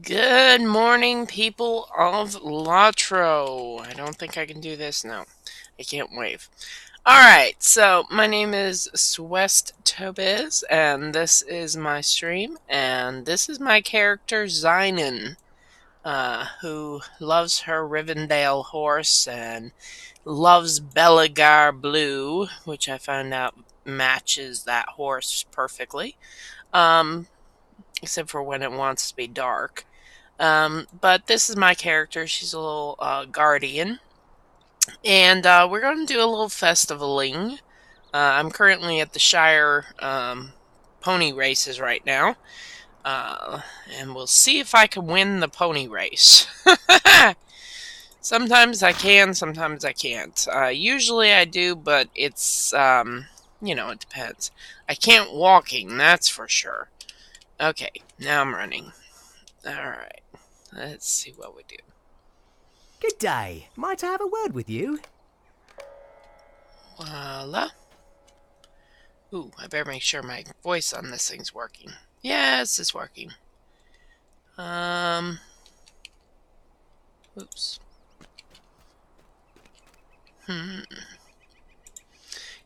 Good morning, people of Latro. I don't think I can do this now. I can't wave. Alright, so my name is Swest Tobiz, and this is my stream, and this is my character Zzynan, who loves her Rivendell horse and loves Belagar Blue, which I found out matches that horse perfectly. Um, except for when it wants to be dark. But this is my character. She's a little guardian. And we're going to do a little festivaling. I'm currently at the Shire pony races right now. And we'll see if I can win the pony race. Sometimes I can, sometimes I can't. Usually I do, but it's, it depends. I can't walking, that's for sure. Okay, now I'm running. Alright, let's see what we do. Good day. Might I have a word with you? Voila. Ooh, I better make sure my voice on this thing's working. Yes, it's working. Oops.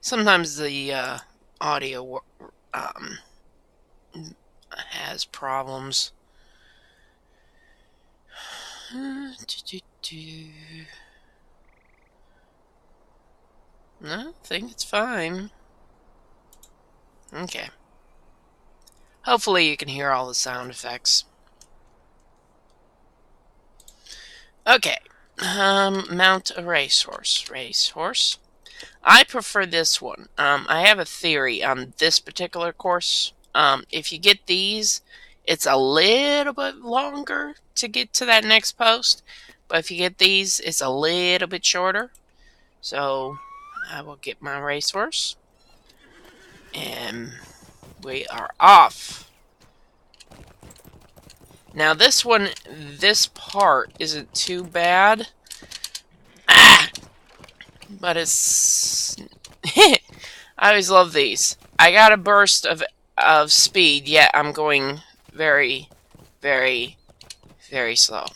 Sometimes the audio has problems. No, I think it's fine. Okay. Hopefully you can hear all the sound effects. Okay. Mount a racehorse. Racehorse. I prefer this one. I have a theory on this particular course. If you get these, it's a little bit longer to get to that next post. But if you get these, it's a little bit shorter. So I will get my racehorse. And we are off. Now this one, this part isn't too bad. But it's... I always love these. I got a burst of speed, yet I'm going very, very, very slow.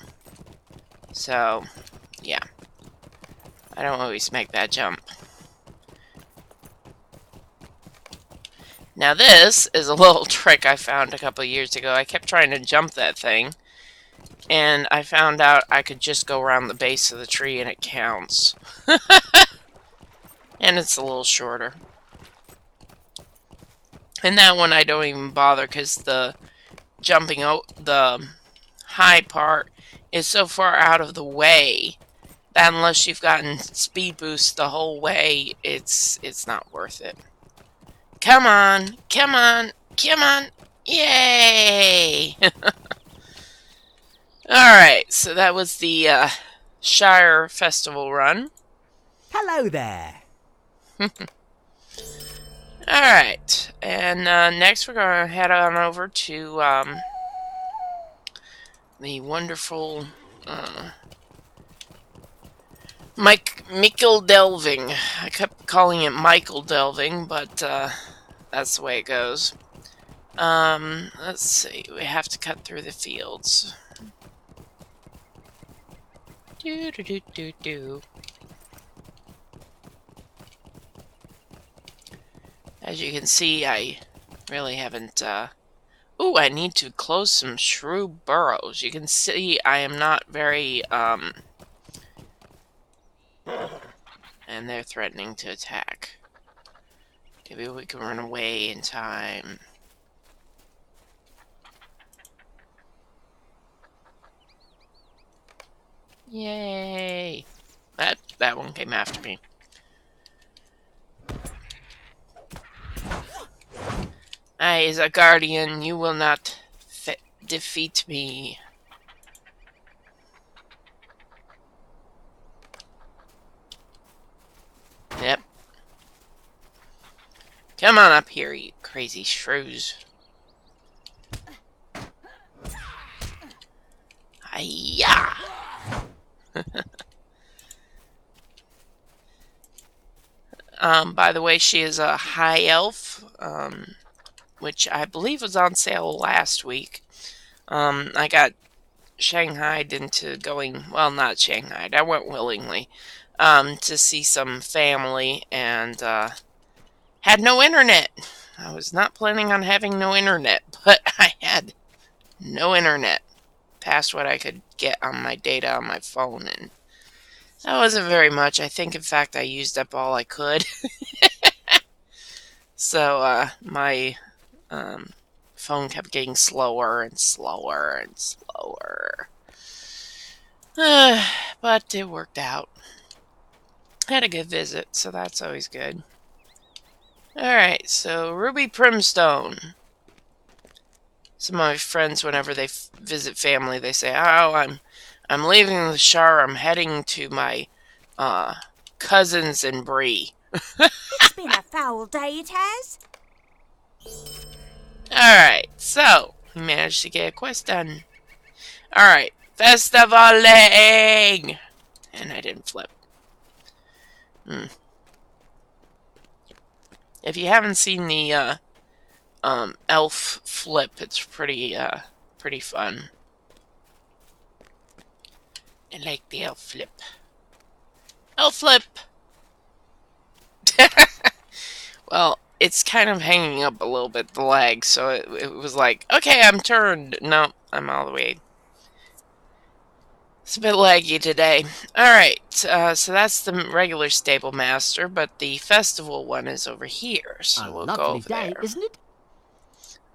So, yeah. I don't always make that jump. Now this is a little trick I found a couple years ago. I kept trying to jump that thing, and I found out I could just go around the base of the tree and it counts. And it's a little shorter. And that one I don't even bother because the jumping out the high part is so far out of the way that unless you've gotten speed boost the whole way, it's not worth it. Come on, come on, come on. Yay! Alright, so that was the Shire Festival run. Hello there. Alright, and next we're going to head on over to the wonderful Michael Delving. I kept calling it Michael Delving, but that's the way it goes. Let's see. We have to cut through the fields. Do do do do do. As you can see, I really haven't. Ooh, I need to close some shrew burrows. You can see I am not very and they're threatening to attack. Maybe we can run away in time. Yay! That one came after me. I, as a guardian, you will not defeat me. Yep. Come on up here, you crazy shrews. Hiya! By the way, she is a high elf, which I believe was on sale last week. I got shanghaied into going, well, not shanghaied, I went willingly, to see some family, and had no internet. I was not planning on having no internet, but I had no internet past what I could get on my data on my phone, and that wasn't very much. I think, in fact, I used up all I could. So my um, phone kept getting slower and slower and slower. But it worked out. Had a good visit, so that's always good. Alright, so Ruby Primstone. Some of my friends, whenever they visit family, they say, "Oh, I'm leaving the Shire. I'm heading to my cousins in Bree." It's been a foul day, it has. Alright, so we managed to get a quest done. Alright, festivaling! And I didn't flip. If you haven't seen the elf flip, it's pretty fun. I like the elf flip. Elf flip! Well, it's kind of hanging up a little bit, the leg, so it was like, okay, I'm turned. No, I'm all the way. It's a bit laggy today. Alright, so that's the regular stable master, but the festival one is over here, so we'll go over day, there. isn't it?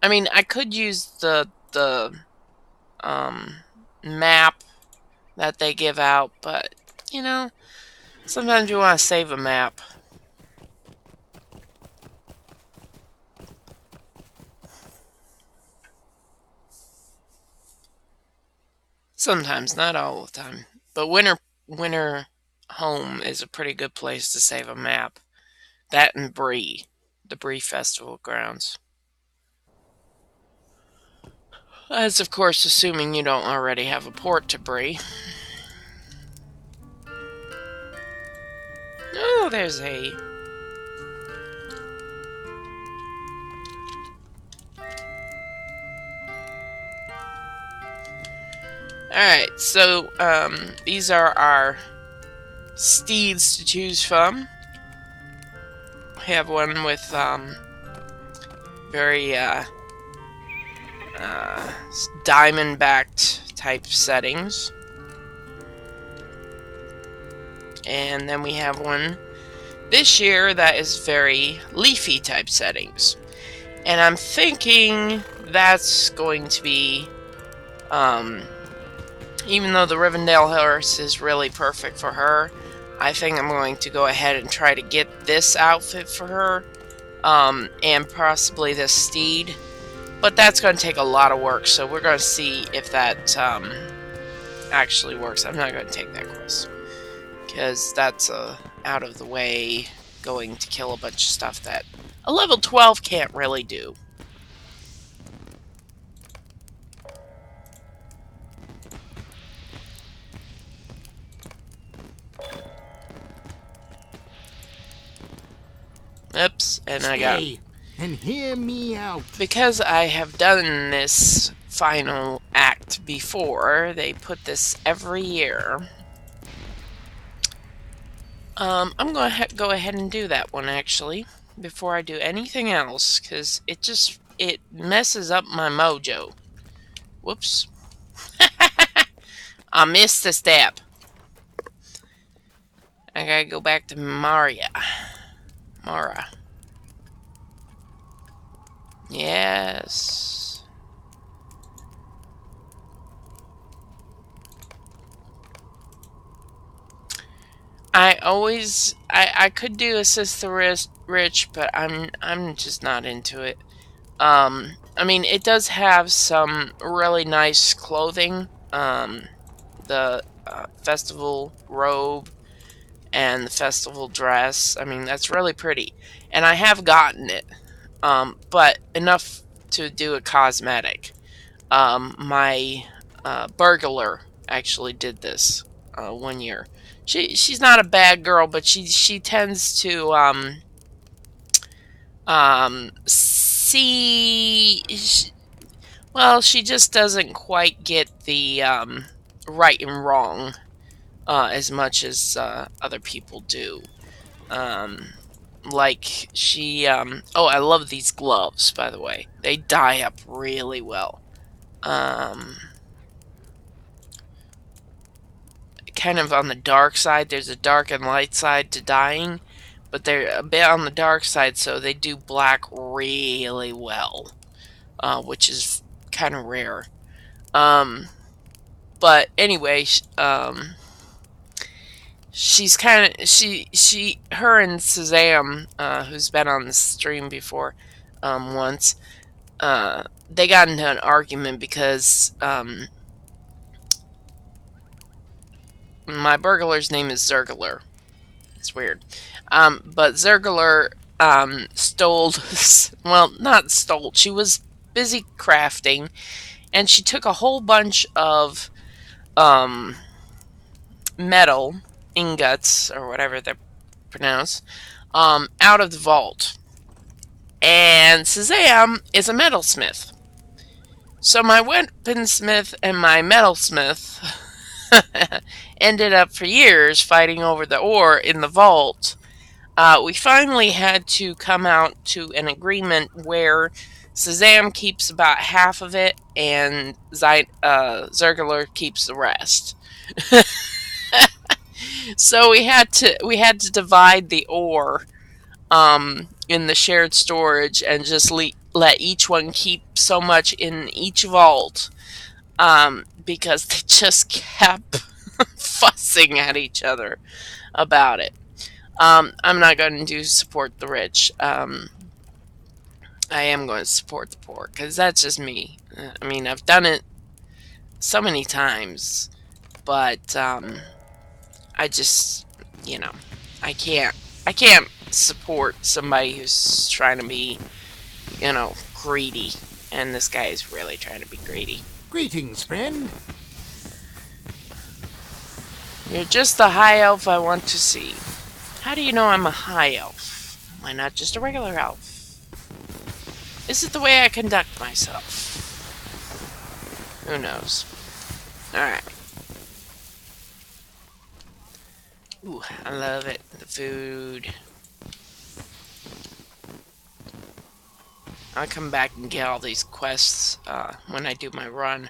I mean, I could use the map that they give out, but, you know, sometimes you want to save a map. Sometimes, not all the time. But Winter Home is a pretty good place to save a map. That and Bree, the Bree Festival grounds. That's, of course, assuming you don't already have a port to Bree. Oh, there's a... Alright, so, these are our steeds to choose from. We have one with, very, diamond-backed type settings. And then we have one this year that is very leafy type settings. And I'm thinking that's going to be, even though the Rivendell horse is really perfect for her, I think I'm going to go ahead and try to get this outfit for her, and possibly this steed. But that's going to take a lot of work, so we're going to see if that actually works. I'm not going to take that quest, because that's out of the way, going to kill a bunch of stuff that a level 12 can't really do. Oops, and I got... and hear me out. Because I have done this final act before, they put this every year. I'm going to go ahead and do that one, actually, before I do anything else, because it messes up my mojo. Whoops. I missed a step. I gotta go back to Mara. Yes. I could do assist the rich, but I'm just not into it. I mean, it does have some really nice clothing. The festival robe and the festival dress. I mean, that's really pretty. And I have gotten it, but enough to do a cosmetic. My burglar actually did this one year. She's not a bad girl, but she tends to see Well, she just doesn't quite get the right and wrong as much as other people do. Um, like she, oh, I love these gloves, by the way. They dye up really well. Um, kind of on the dark side. There's a dark and light side to dyeing, but they're a bit on the dark side, so they do black really well, which is kind of rare. Um, but anyway, she's kind of her and Shazam, who's been on the stream before, once, they got into an argument because my burglar's name is Zergler. It's weird. But Zergler stole, well, not stole, she was busy crafting, and she took a whole bunch of um, metal ingots, or whatever they're pronounced, out of the vault. And Shazam is a metalsmith. So my weaponsmith and my metalsmith ended up for years fighting over the ore in the vault. We finally had to come out to an agreement where Shazam keeps about half of it and Zergler keeps the rest. So we had to divide the ore in the shared storage and just let each one keep so much in each vault, because they just kept fussing at each other about it. I'm not going to support the rich. I am going to support the poor because that's just me. I mean, I've done it so many times, but I just, you know, I can't. I can't support somebody who's trying to be, greedy. And this guy is really trying to be greedy. Greetings, friend. You're just the high elf I want to see. How do you know I'm a high elf? Why not just a regular elf? Is it the way I conduct myself? Who knows? Alright. Ooh, I love it. The food. I'll come back and get all these quests when I do my run.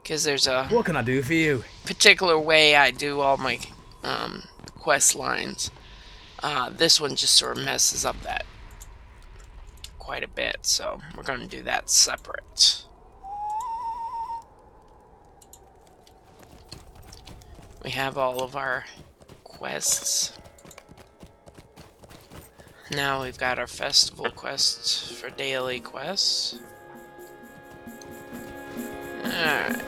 Because there's a What can I do for you? particular way I do all my quest lines. This one just sort of messes up that quite a bit, so we're going to do that separate. We have all of our quests. Now we've got our festival quests for daily quests. Alright.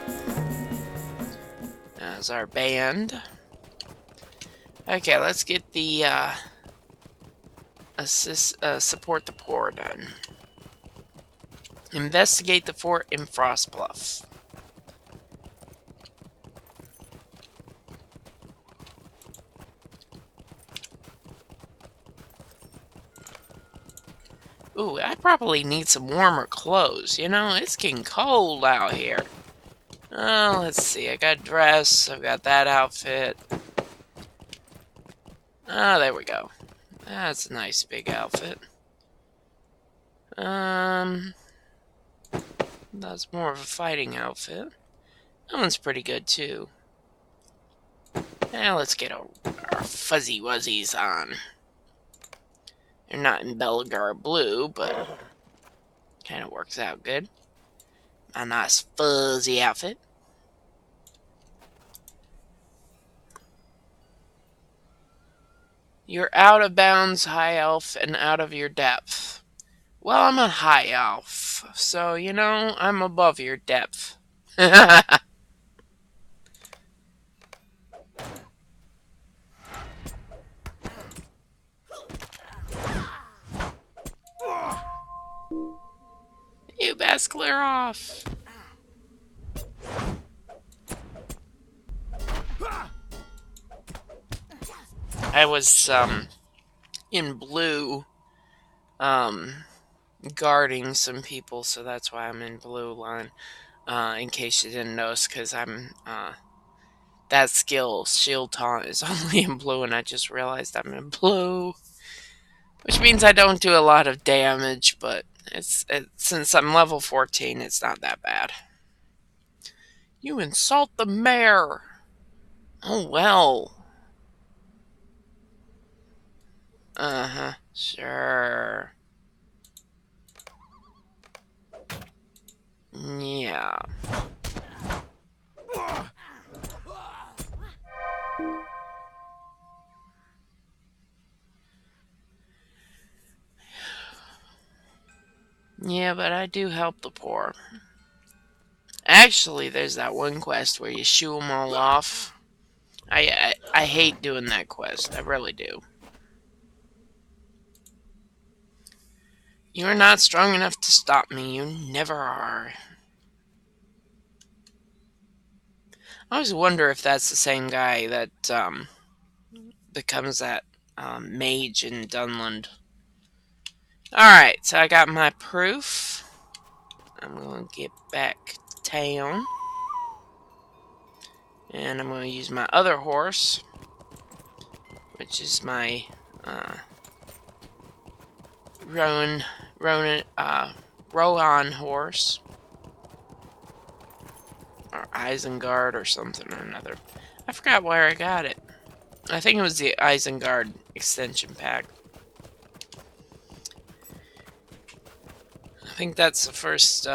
That's our band. Okay, let's get the support the poor done. Investigate the fort in Frostbluff. Ooh, I probably need some warmer clothes. You know, it's getting cold out here. Oh, let's see. I got a dress. I've got that outfit. Oh, there we go. That's a nice big outfit. That's more of a fighting outfit. That one's pretty good, too. Now let's get our fuzzy wuzzies on. They're not in Belgar blue, but kind of works out good. A nice fuzzy outfit. You're out of bounds, high elf, and out of your depth. Well, I'm a high elf, so, I'm above your depth. You best clear off. I was, in blue, guarding some people, so that's why I'm in blue line. In case you didn't notice, because I'm that skill, Shield Taunt, is only in blue, and I just realized I'm in blue. Which means I don't do a lot of damage, but since I'm level 14, it's not that bad. You insult the mayor! Oh well. Uh-huh, sure. Yeah. Yeah, but I do help the poor. Actually, there's that one quest where you shoo them all off. I hate doing that quest. I really do. You're not strong enough to stop me. You never are. I always wonder if that's the same guy that becomes that mage in Dunland. Alright, so I got my proof. I'm going to get back to town. And I'm going to use my other horse, which is my Rohan horse. Or Isengard or something or another. I forgot where I got it. I think it was the Isengard extension pack. I think that's the first,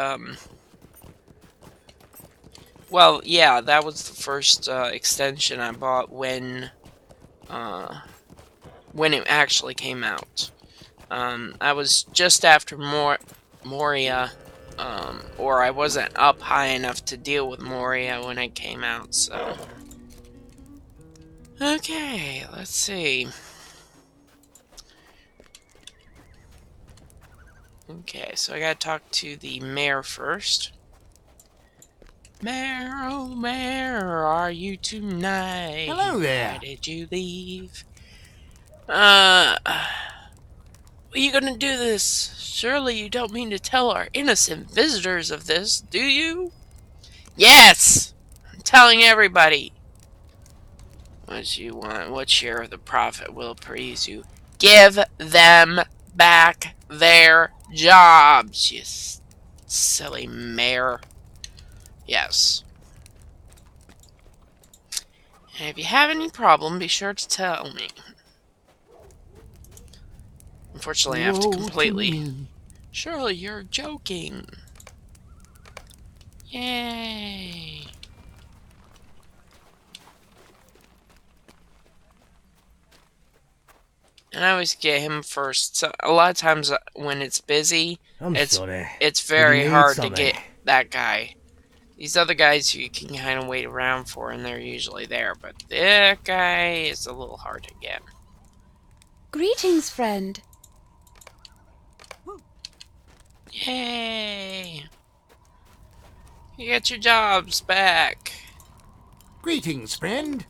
well, yeah, that was the first extension I bought when it actually came out. I was just after Moria, or I wasn't up high enough to deal with Moria when it came out, so... Okay, let's see. Okay, so I gotta talk to the mayor first. Mayor, oh mayor, are you tonight? Hello there. Why did you leave? Are you gonna do this? Surely you don't mean to tell our innocent visitors of this, do you? Yes! I'm telling everybody. What you want? What share of the profit will please you? Give them back their jobs, you silly mayor. Yes. And if you have any problem, be sure to tell me. Unfortunately, I have to completely... Surely you're joking. Yay. And I always get him first. So a lot of times when it's busy, it's very hard to get that guy. These other guys you can kind of wait around for, and they're usually there. But that guy is a little hard to get. Greetings, friend. Yay! You get your jobs back. Greetings, friend.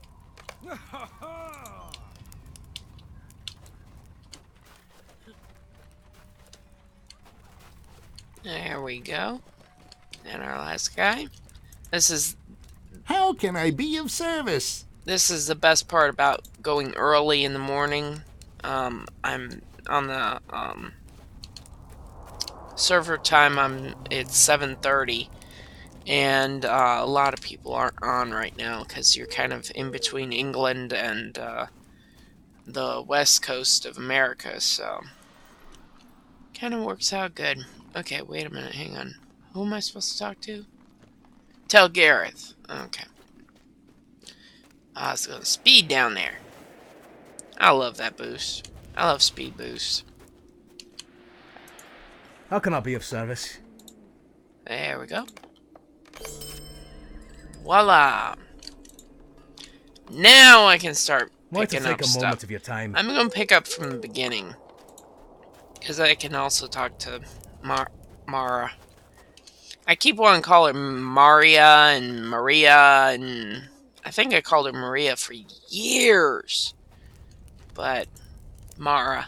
There we go. And our last guy. This is How can I be of service? the best part about going early in the morning. I'm on the server time. It's 7:30, and a lot of people aren't on right now because you're kind of in between England and the west coast of America. So kind of works out good. Okay, wait a minute. Hang on. Who am I supposed to talk to? Tell Gareth. Okay. I was going to speed down there. I love that boost. I love speed boost. How can I be of service? There we go. Voila. Now I can start picking up stuff. Moment of your time. I'm going to pick up from the beginning. Because I can also talk to Mara. I keep wanting to call her Maria and Maria, and I think I called her Maria for years. But Mara.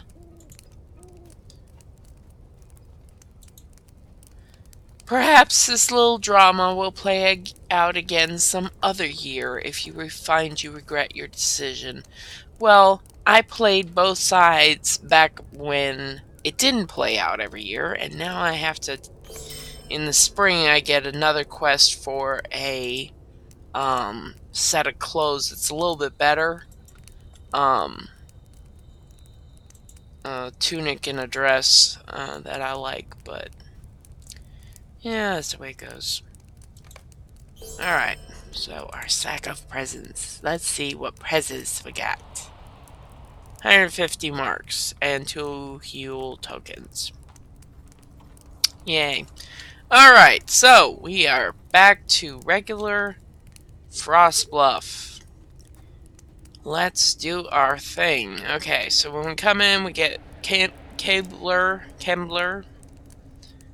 Perhaps this little drama will play out again some other year if you find you regret your decision. Well, I played both sides back when it didn't play out every year, and now I have to. In the spring, I get another quest for a set of clothes. It's a little bit better. A tunic and a dress that I like, but yeah, that's the way it goes. Alright, so our sack of presents. Let's see what presents we got. 150 marks and 2 Huel tokens. Yay. Alright, so we are back to regular Frostbluff. Let's do our thing. Okay, so when we come in, we get Kembler.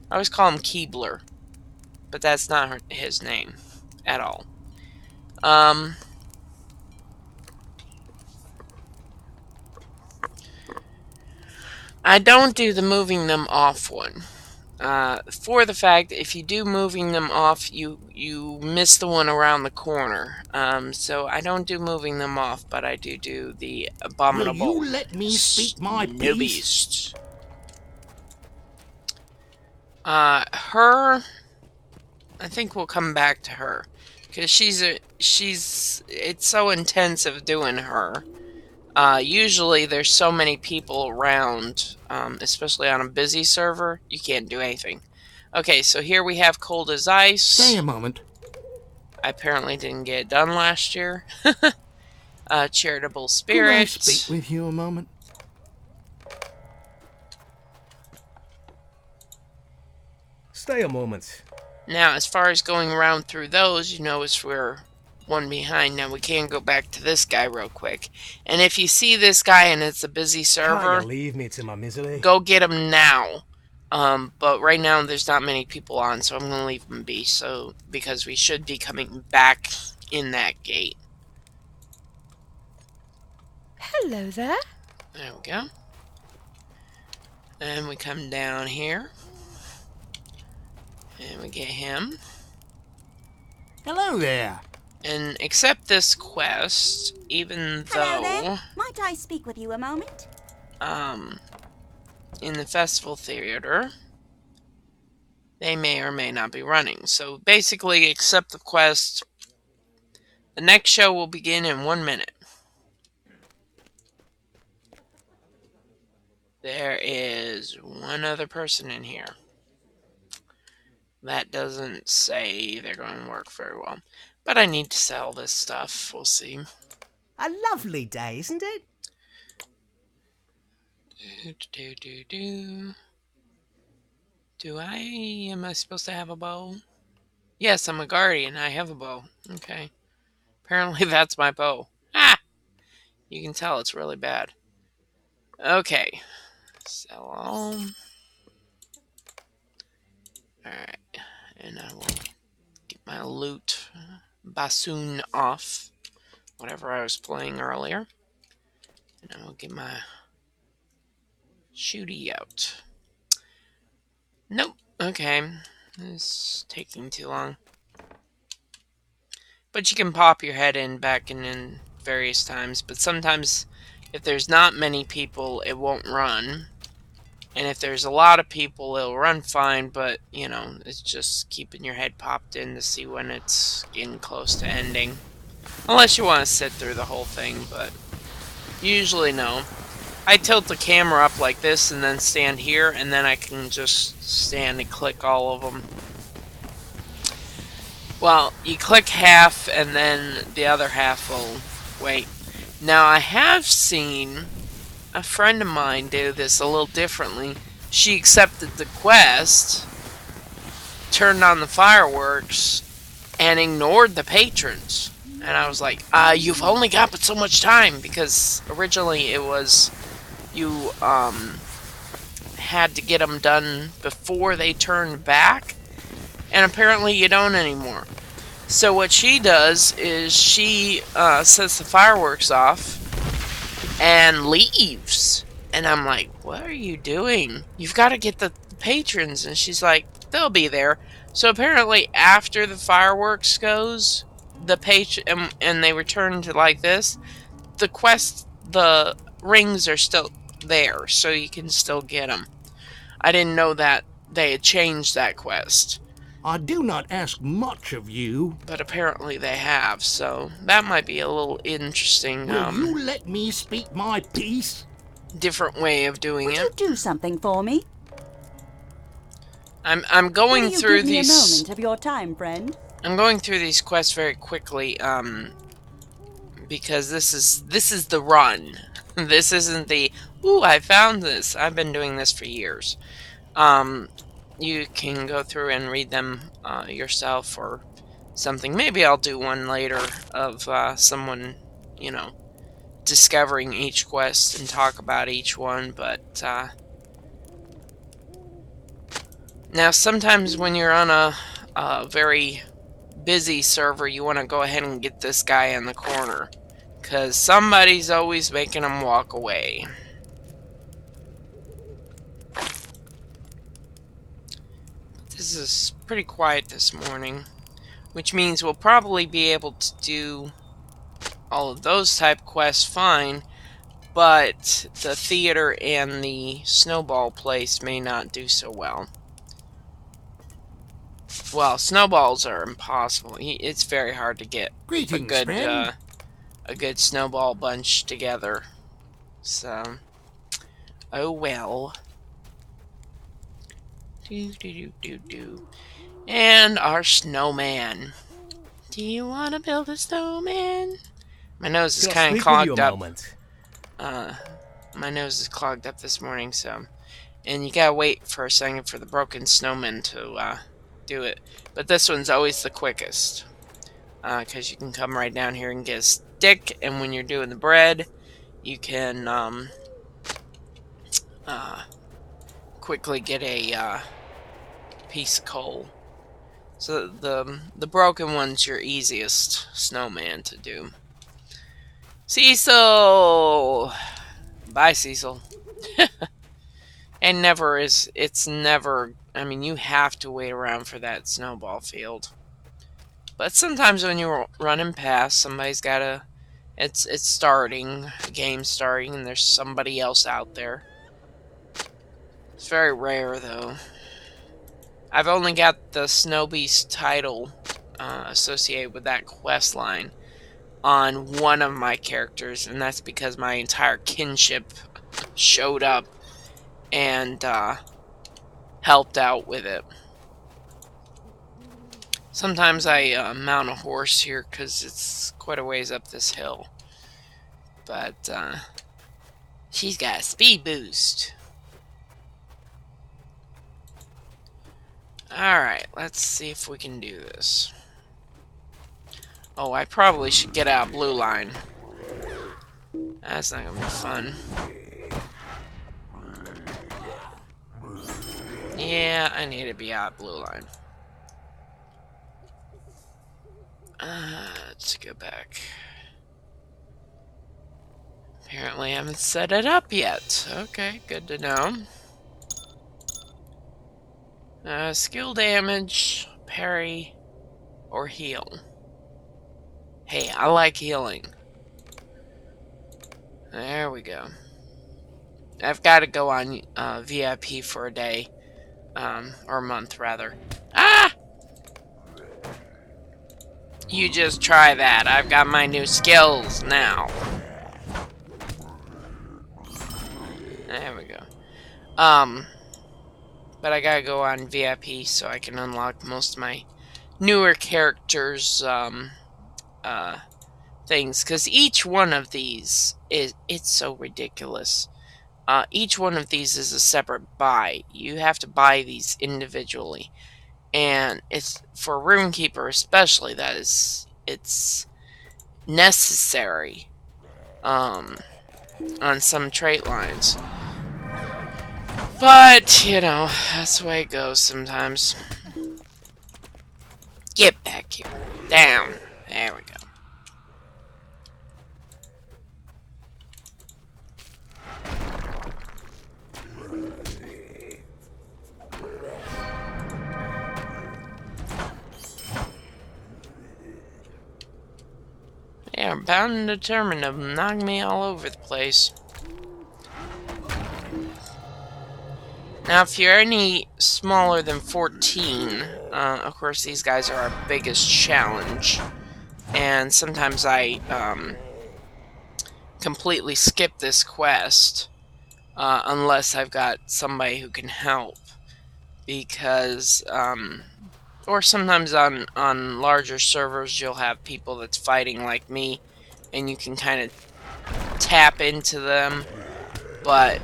I always call him Keebler, but that's not his name at all. I don't do the moving them off one. For the fact if you do moving them off, you miss the one around the corner. So I don't do moving them off, but I do the abominable. Will you let me speak my snow piece? beast. Her. I think we'll come back to her because it's so intensive doing her. Usually there's so many people around, especially on a busy server, you can't do anything. Okay, so here we have Cold as Ice. Stay a moment. I apparently didn't get it done last year. Charitable Can I Spirit. speak with you a moment? Stay a moment. Now, as far as going around through those, you notice we're one behind. Now, we can go back to this guy real quick. And if you see this guy and it's a busy server, Can't leave me to my misery. go get him now. But right now there's not many people on, so I'm going to leave him be. So, because we should be coming back in that gate. Hello there. There we go. And we come down here. And we get him. Hello there. And accept this quest, even Hello though, there. Might I speak with you a moment? in the festival theater, they may or may not be running. So basically, accept the quest. The next show will begin in 1 minute. There is one other person in here. That doesn't say they're going to work very well. But I need to sell this stuff. We'll see. A lovely day, isn't it? Am I supposed to have a bow? Yes, I'm a guardian. I have a bow. Okay. Apparently that's my bow. Ah! You can tell it's really bad. Okay. Sell all. Alright. And I will get my loot bassoon off. Whatever I was playing earlier. And I will get my shooty out. Nope. Okay. This is taking too long. But you can pop your head in back in various times. But sometimes, if there's not many people, it won't run. And if there's a lot of people, it'll run fine. But, you know, it's just keeping your head popped in to see when it's getting close to ending. Unless you want to sit through the whole thing, but usually no. I tilt the camera up like this and then stand here, and then I can just stand and click all of them. Well, you click half, and then the other half will wait. Now, I have seen a friend of mine do this a little differently. She accepted the quest, turned on the fireworks, and ignored the patrons. And I was like, you've only got but so much time, because originally it was you had to get them done before they turned back, and apparently you don't anymore. So what she does is she sets the fireworks off and leaves. And I'm like, what are you doing? You've got to get the patrons. And she's like, they'll be there. So apparently after the fireworks goes, the page and they return to like this, the rings are still there, so you can still get them. I didn't know that they had changed that quest, I do not ask much of you. but apparently they have, so that might be a little interesting, Will you let me speak my piece? different way of doing Would it. you do something for me? I'm Will going you through give me a these. moment of your time, friend? I'm going through these quests very quickly, because this is the run. This isn't the ooh, I found this. I've been doing this for years. You can go through and read them yourself or something. Maybe I'll do one later of someone, you know, discovering each quest and talk about each one. But now sometimes when you're on a very busy server, you want to go ahead and get this guy in the corner, because somebody's always making him walk away. This is pretty quiet this morning, which means we'll probably be able to do all of those type quests fine, but the theater and the snowball place may not do so well. Well, snowballs are impossible. It's very hard to get Greetings, friend. a good snowball bunch together. So, oh well. Do do do do do. And our snowman. Do you want to build a snowman? My nose is Shall I kind of speak with you a clogged up. moment? My nose is clogged up this morning, so. And you gotta wait for a second for the broken snowman to do it. But this one's always the quickest. Because you can come right down here and get a stick, and when you're doing the bread, you can quickly get a piece of coal. So the broken one's your easiest snowman to do. Cecil! Bye, Cecil. And it's never, I mean, you have to wait around for that snowball field. But sometimes when you're running past, somebody's gotta, it's starting, the game's starting, and there's somebody else out there. It's very rare, though. I've only got the Snow Beast title associated with that quest line on one of my characters, and that's because my entire kinship showed up and helped out with it. Sometimes I mount a horse here because it's quite a ways up this hill. But she's got a speed boost. Alright, let's see if we can do this. Oh, I probably should get out blue line. That's not gonna be fun. Yeah, I need to be out blue line. Let's go back. Apparently I haven't set it up yet. Okay, good to know. Skill damage, parry, or heal. Hey, I like healing. There we go. I've got to go on VIP for a day. Or a month, rather. Ah! You just try that. I've got my new skills now. There we go. But I gotta go on VIP so I can unlock most of my newer characters' things. Because each one of these it's so ridiculous. Each one of these is a separate buy. You have to buy these individually. And it's for Runekeeper especially it's necessary on some trait lines. But, you know, that's the way it goes sometimes. Get back here. Down. There we go. are bound and determined to knock me all over the place. Now, if you're any smaller than 14, of course these guys are our biggest challenge. And sometimes I completely skip this quest unless I've got somebody who can help. Because, or sometimes on larger servers you'll have people that's fighting like me, and you can kind of tap into them, but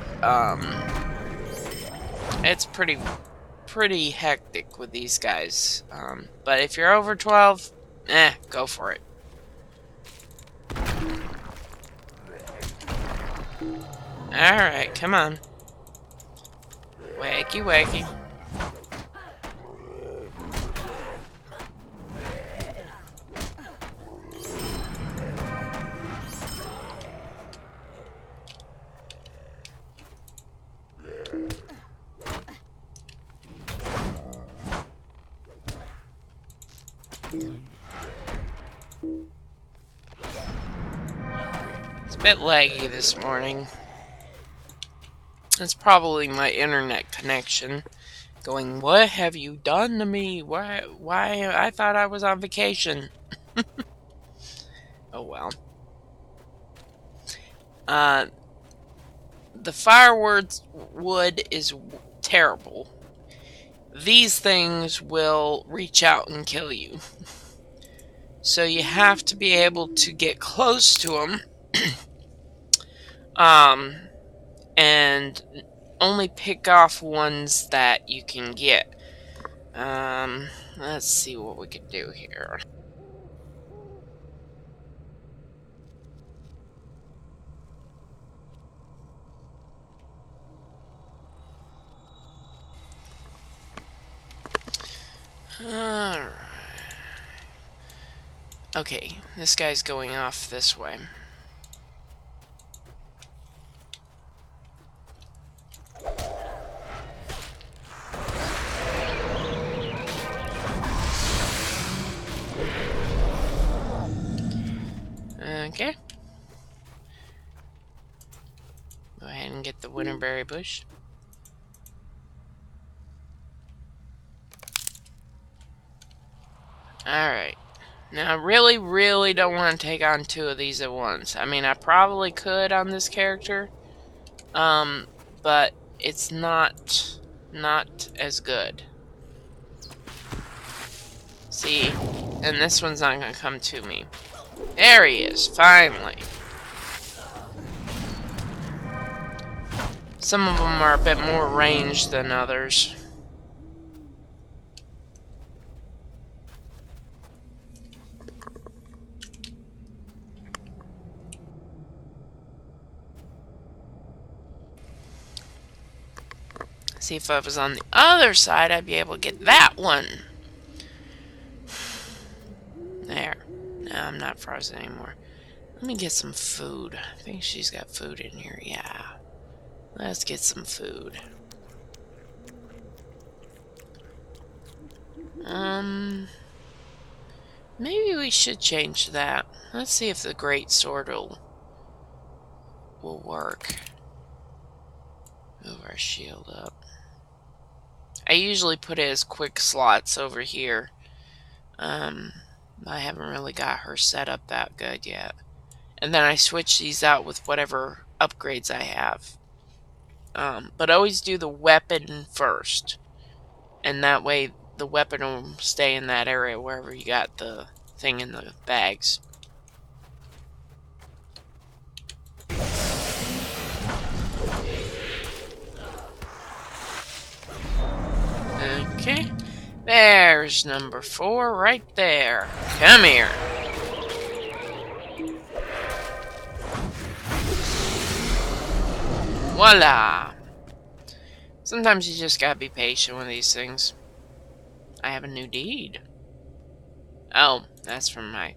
it's pretty hectic with these guys. But if you're over 12, go for it. Alright, come on. Wakey wakey. It's a bit laggy this morning. It's probably my internet connection going, "What have you done to me? Why I thought I was on vacation." Oh well. The firewood wood is terrible. These things will reach out and kill you. So you have to be able to get close to them. And only pick off ones that you can get. Let's see what we can do here. Alright. Okay, this guy's going off this way. Okay. Go ahead and get the winterberry bush. Alright. Now, I really don't want to take on 2 of these at once. I mean, I probably could on this character. But it's not as good. See? And this one's not going to come to me. There he is, finally. Some of them are a bit more ranged than others. See, if I was on the other side, I'd be able to get that one. There. Now I'm not frozen anymore. Let me get some food. I think she's got food in here. Yeah. Let's get some food. Maybe we should change that. Let's see if the great sword will work. Move our shield up. I usually put it as quick slots over here. I haven't really got her set up that good yet. And then I switch these out with whatever upgrades I have. But always do the weapon first. And that way the weapon will stay in that area wherever you got the thing in the bags. Okay. There's number 4 right there. Come here. Voila. Sometimes you just gotta be patient with these things. I have a new deed. Oh, that's from my...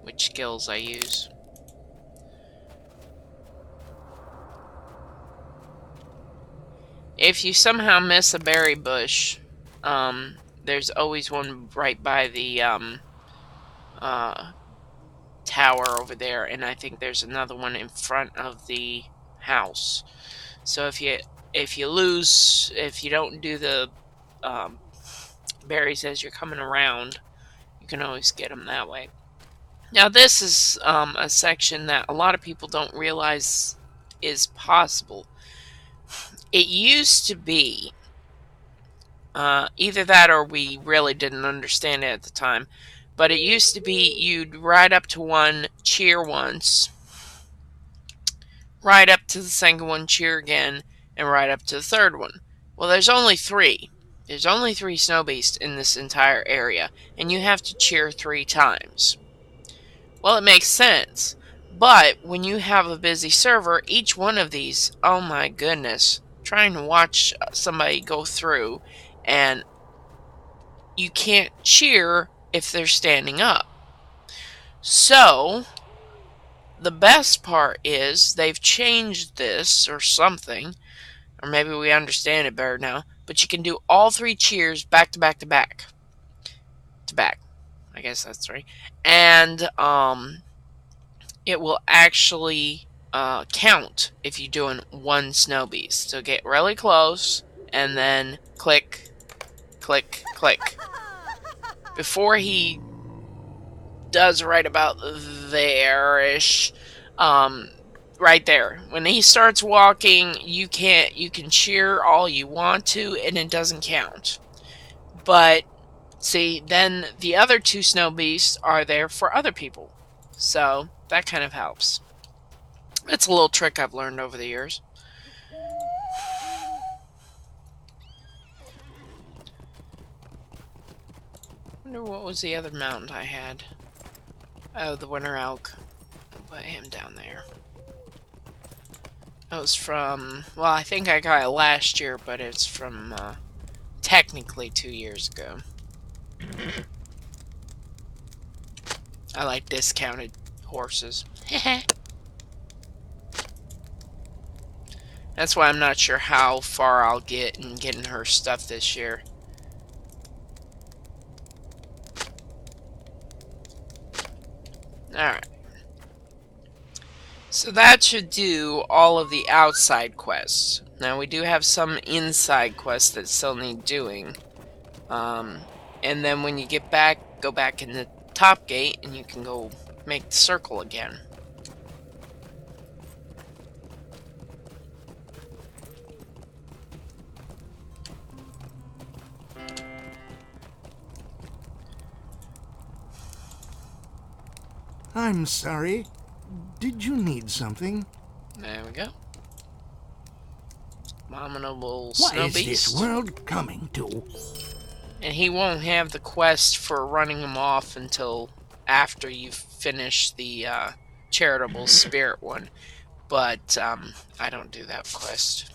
which skills I use. If you somehow miss a berry bush, there's always one right by the tower over there, and I think there's another one in front of the house. So if you lose, if you don't do the berries as you're coming around, you can always get them that way. Now this is a section that a lot of people don't realize is possible. It used to be either that or we really didn't understand it at the time. But it used to be you'd ride up to one, cheer once, ride up to the second one, cheer again, and ride up to the third one. Well, there's only 3. There's only 3 snow beasts in this entire area, and you have to cheer 3 times. Well, it makes sense. But when you have a busy server, each one of these, oh my goodness, trying to watch somebody go through, and you can't cheer if they're standing up. So, the best part is they've changed this or something, or maybe we understand it better now, but you can do all 3 cheers back to back to back. To back. I guess that's 3. And it will actually count if you're doing 1 snow beast. So get really close and then click, click, click. Before he does right about there-ish, right there. When he starts walking, you can cheer all you want to, and it doesn't count. But see, then the other 2 snow beasts are there for other people, so that kind of helps. It's a little trick I've learned over the years. Wonder what was the other mountain I had. Oh, the winter elk. I'll put him down there. That was from, well, I think I got it last year, but it's from technically 2 years ago. I like discounted horses. That's why I'm not sure how far I'll get in getting her stuff this year. Alright. So that should do all of the outside quests. Now we do have some inside quests that still need doing. And then when you get back, go back in the top gate and you can go make the circle again. I'm sorry. Did you need something? There we go. Abominable What Snow is Beast. this world coming to? And he won't have the quest for running him off until after you finish the charitable spirit one. But I don't do that quest.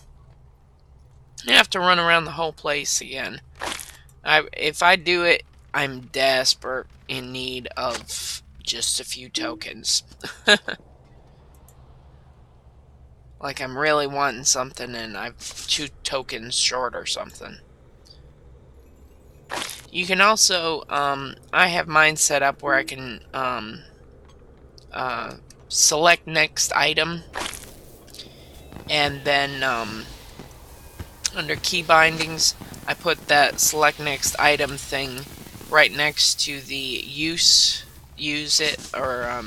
You have to run around the whole place again. If I do it, I'm desperate in need of just a few tokens. Like I'm really wanting something and I'm 2 tokens short or something. You can also, I have mine set up where I can select next item, and then under key bindings, I put that select next item thing right next to the use it, or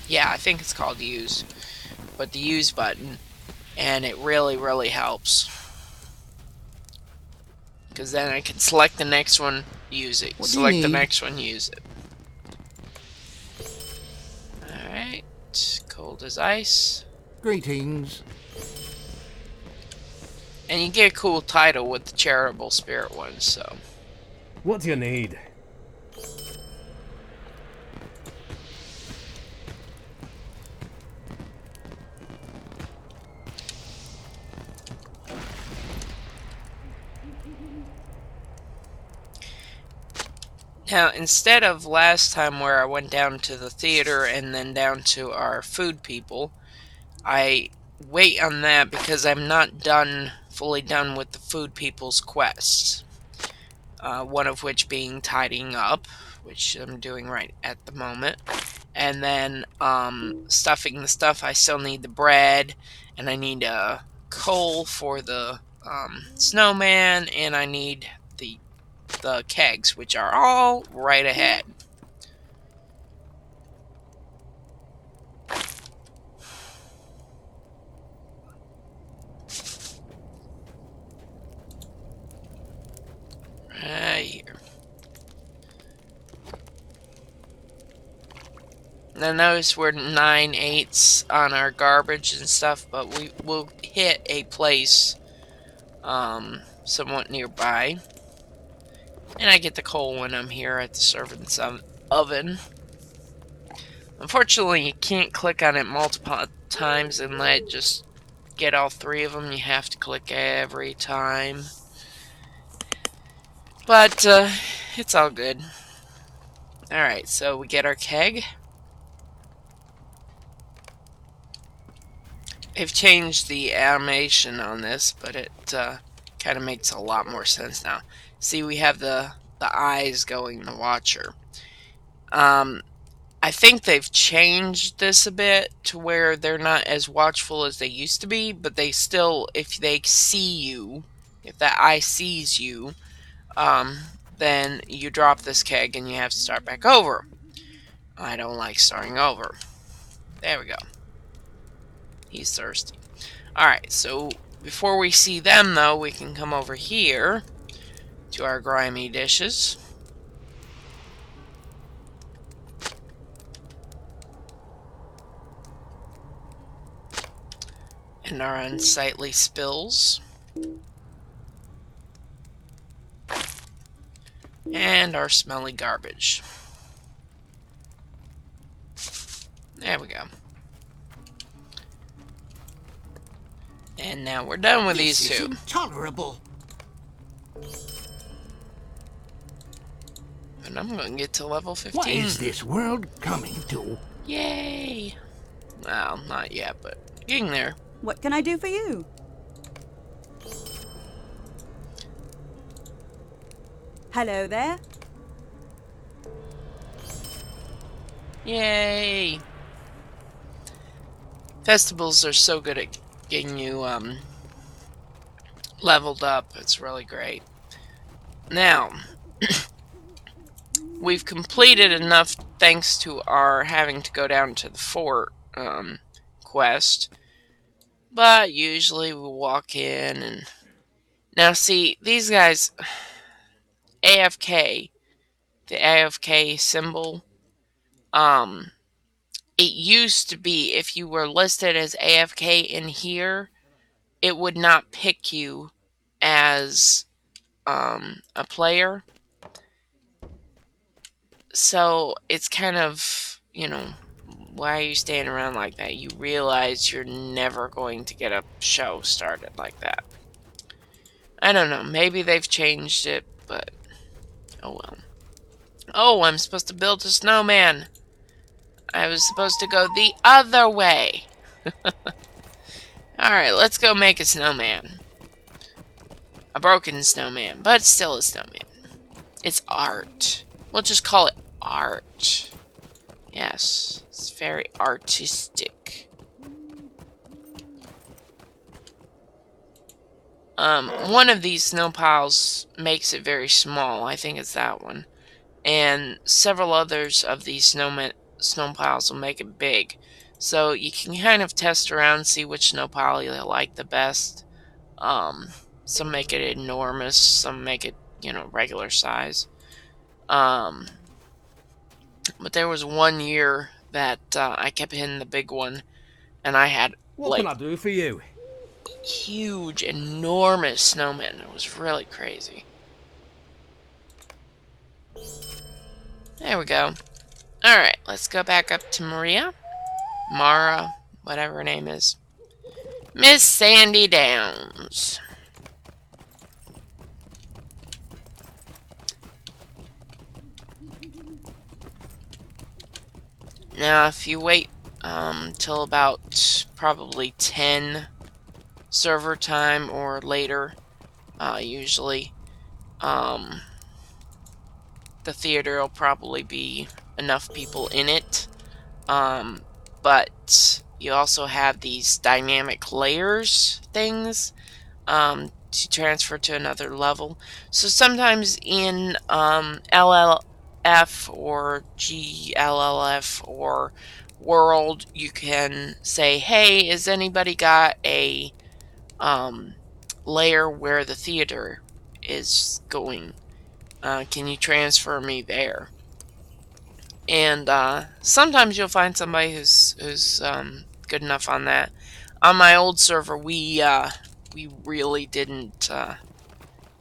yeah, I think it's called use, but the use button, and it really helps. Because then I can select the next one, use it. Select the next one, use it. Alright. Cold as ice. Greetings. And you get a cool title with the charitable spirit one, so. What do you need? Now, instead of last time where I went down to the theater and then down to our food people, I wait on that because I'm not fully done with the food people's quests. One of which being tidying up, which I'm doing right at the moment. And then stuffing the stuff. I still need the bread, and I need coal for the snowman, and I need the kegs, which are all right ahead. Right here. Now notice we're 9/8 on our garbage and stuff, but we will hit a place somewhat nearby. And I get the coal when I'm here at the servant's oven. Unfortunately, you can't click on it multiple times and let it just get all 3 of them. You have to click every time. But it's all good. Alright, so we get our keg. They've changed the animation on this, but it kind of makes a lot more sense now. See, we have the eyes going the watcher. I think they've changed this a bit to where they're not as watchful as they used to be, but they still, if they see you, if that eye sees you, then you drop this keg and you have to start back over. I don't like starting over. There we go. He's thirsty. Alright, so before we see them, though, we can come over here to our grimy dishes. And our unsightly spills. And our smelly garbage. There we go. And now we're done with these This is two. intolerable. And I'm going to get to level 15. What is this world coming to? Yay! Well, not yet, but getting there. What can I do for you? Hello there. Yay! Festivals are so good at getting you leveled up. It's really great. Now, we've completed enough thanks to our having to go down to the fort quest. But usually we walk in and... Now see, these guys... AFK. The AFK symbol. It used to be if you were listed as AFK in here, it would not pick you as a player. So it's kind of, you know, why are you standing around like that? You realize you're never going to get a show started like that. I don't know. Maybe they've changed it, but oh well. Oh, I'm supposed to build a snowman. I was supposed to go the other way. Alright, let's go make a snowman. A broken snowman, but still a snowman. It's art. We'll just call it art. Yes, it's very artistic. One of these snow piles makes it very small. I think it's that one. And several others of these snow piles will make it big. So you can kind of test around, see which snow pile you like the best. Some make it enormous, some make it, you know, regular size. But there was one year that I kept hitting the big one, and I had What like can I do for you? huge, enormous snowmen. It was really crazy. There we go. Alright, let's go back up to Maria. Mara, whatever her name is. Miss Sandy Downs. Now, if you wait till about probably 10 server time or later, usually, the the theater will probably be enough people in it. But you also have these dynamic layers things to transfer to another level. So sometimes in LLF or GLLF or World, you can say, hey, has anybody got a layer where the theater is going? Can you transfer me there? And sometimes you'll find somebody who's good enough on that. On my old server, we really didn't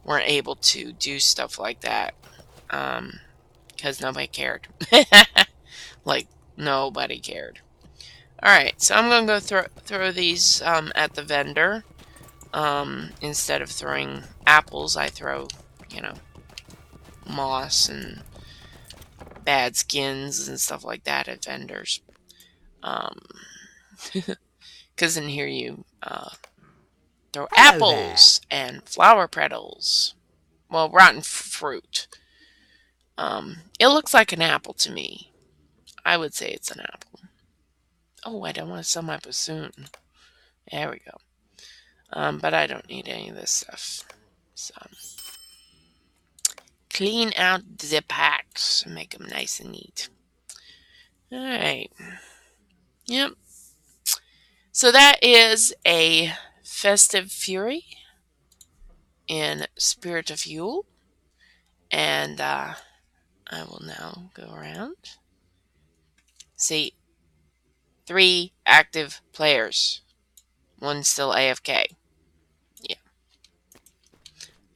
weren't able to do stuff like that because nobody cared. Like nobody cared. All right, so I'm gonna go throw these at the vendor. Instead of throwing apples, I throw, you know, moss and bad skins and stuff like that at vendors. Because in here you throw Hello there. apples and flower petals. Well, rotten fruit. It looks like an apple to me. I would say it's an apple. Oh, I don't want to sell my bassoon. There we go. But I don't need any of this stuff. So, clean out the packs and make them nice and neat. Alright. Yep. So that is a Festive Fury in Spirit of Yule. And I will now go around. See, 3 active players. 1 still AFK. Yeah.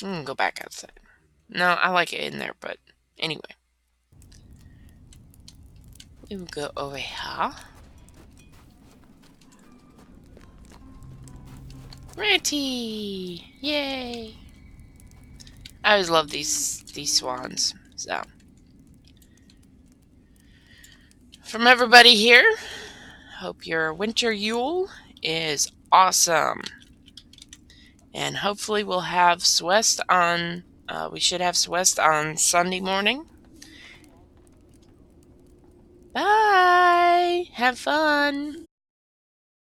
I'm gonna go back outside. No, I like it in there, but anyway. We will go over here. Ranty! Yay! I always love these swans. So, from everybody here, hope your winter Yule is awesome. And hopefully we'll have Swest on, we should have Swest on Sunday morning. Bye! Have fun!